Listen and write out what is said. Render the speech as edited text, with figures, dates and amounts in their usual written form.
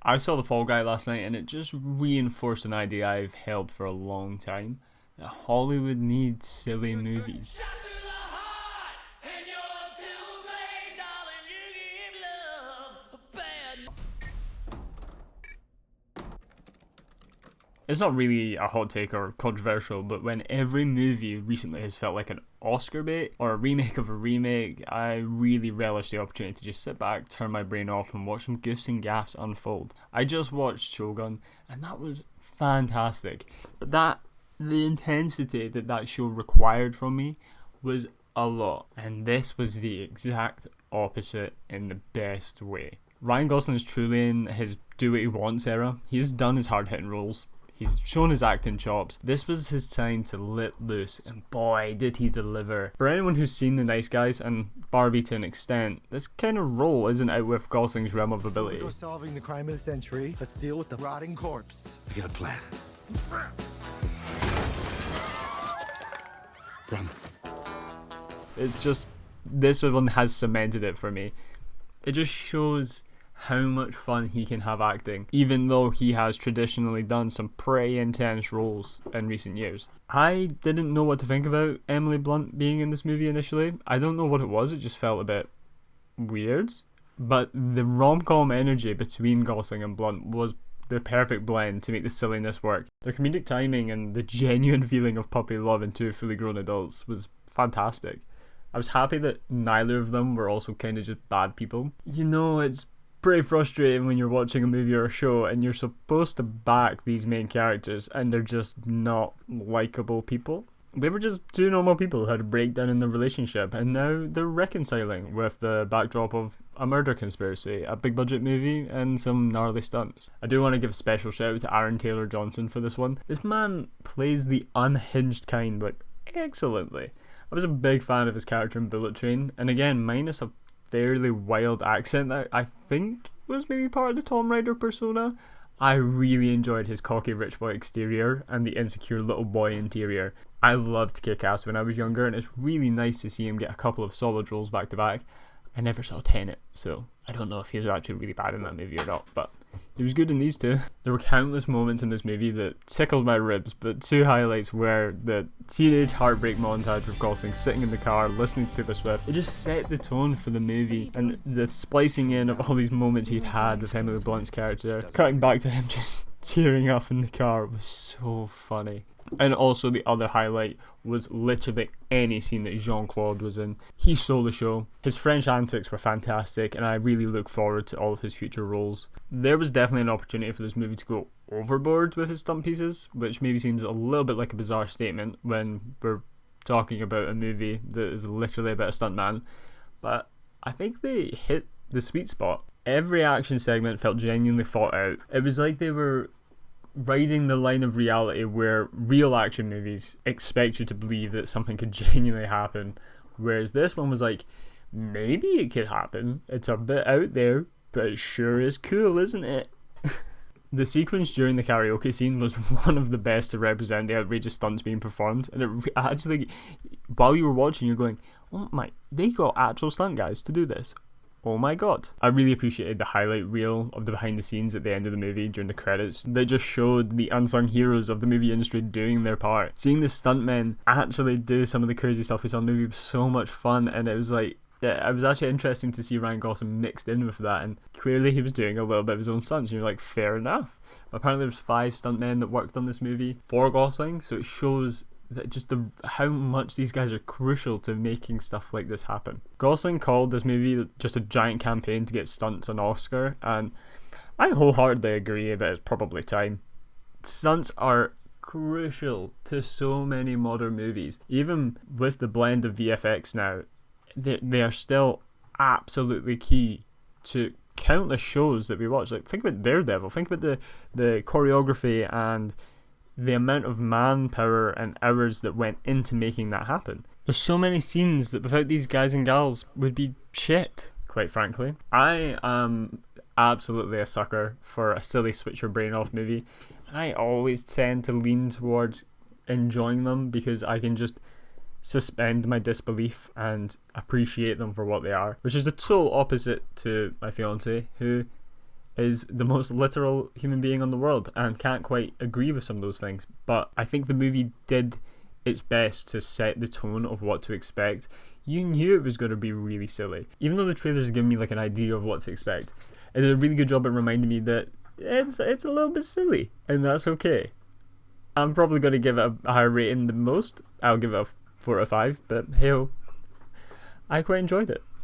I saw The Fall Guy last night and it just reinforced an idea I've held for a long time, that Hollywood needs silly movies. It's not really a hot take or controversial, but when every movie recently has felt like an Oscar bait or a remake of a remake, I really relish the opportunity to just sit back, turn my brain off, and watch some goofs and gaffs unfold. I just watched Shogun, and that was fantastic. But the intensity that show required from me was a lot, and this was the exact opposite in the best way. Ryan Gosling is truly in his do what he wants era. He's done his hard hitting roles. He's shown his acting chops. This was his time to let loose, and boy, did he deliver. For anyone who's seen The Nice Guys, and Barbie to an extent, this kind of role isn't out with Gosling's realm of ability. Go solving the crime of the century. Let's deal with the rotting corpse. I got a plan. Run. It's just, this one has cemented it for me. It just shows how much fun he can have acting, even though he has traditionally done some pretty intense roles in recent years. I didn't know what to think about Emily Blunt being in this movie initially. I don't know what it was, it just felt a bit weird. But the rom-com energy between Gosling and Blunt was the perfect blend to make the silliness work. Their comedic timing and the genuine feeling of puppy love in two fully grown adults was fantastic. I was happy that neither of them were also kind of just bad people. You know, it's pretty frustrating when you're watching a movie or a show and you're supposed to back these main characters and they're just not likable people. They were just two normal people who had a breakdown in their relationship, and now they're reconciling with the backdrop of a murder conspiracy, a big budget movie, and some gnarly stunts. I do want to give a special shout out to Aaron Taylor Johnson for this one. This man plays the unhinged kind, but excellently. I was a big fan of his character in Bullet Train, and again, minus a fairly wild accent that I think was maybe part of the Tom Rider persona, I really enjoyed his cocky rich boy exterior and the insecure little boy interior. I loved Kick-Ass when I was younger, and it's really nice to see him get a couple of solid roles back to back. I never saw Tenet, so I don't know if he was actually really bad in that movie or not, but he was good in these two. There were countless moments in this movie that tickled my ribs, but two highlights were the teenage heartbreak montage with Gosling sitting in the car listening to Taylor Swift. It just set the tone for the movie, and the splicing in of all these moments he'd had with Emily Blunt's character, cutting back to him just tearing up in the car, was so funny. And also the other highlight was literally any scene that Jean-Claude was in. He stole the show. His French antics were fantastic, and I really look forward to all of his future roles. There was definitely an opportunity for this movie to go overboard with his stunt pieces, which maybe seems a little bit like a bizarre statement when we're talking about a movie that is literally about a stuntman. But I think they hit the sweet spot. Every action segment felt genuinely thought out. It was like they were riding the line of reality where real action movies expect you to believe that something could genuinely happen, whereas this one was like, maybe it could happen, it's a bit out there, but it sure is cool, isn't it? The sequence during the karaoke scene was one of the best to represent the outrageous stunts being performed, and it actually, while you were watching, you're going, oh my, they got actual stunt guys to do this. Oh my god. I really appreciated the highlight reel of the behind the scenes at the end of the movie during the credits. They just showed the unsung heroes of the movie industry doing their part. Seeing the stuntmen actually do some of the crazy stuff we saw in the movie was so much fun, and it was like, yeah, it was actually interesting to see Ryan Gosling mixed in with that, and clearly he was doing a little bit of his own stunts, and you're like, fair enough. But apparently there was 5 stuntmen that worked on this movie for Gosling, so it shows that just how much these guys are crucial to making stuff like this happen. Gosling called this movie just a giant campaign to get Stunts an Oscar, and I wholeheartedly agree that it's probably time. Stunts are crucial to so many modern movies. Even with the blend of VFX now, they are still absolutely key to countless shows that we watch. Like, think about Daredevil, think about the choreography and the amount of manpower and hours that went into making that happen. There's so many scenes that without these guys and gals would be shit, quite frankly. I am absolutely a sucker for a silly switch your brain off movie. I always tend to lean towards enjoying them because I can just suspend my disbelief and appreciate them for what they are, which is the total opposite to my fiance, who is the most literal human being on the world and can't quite agree with some of those things. But I think the movie did its best to set the tone of what to expect. You knew it was going to be really silly. Even though the trailers give me like an idea of what to expect, it did a really good job at reminding me that it's a little bit silly, and that's okay. I'm probably going to give it a higher rating than most. I'll give it a 4 out of 5, but hey ho, I quite enjoyed it.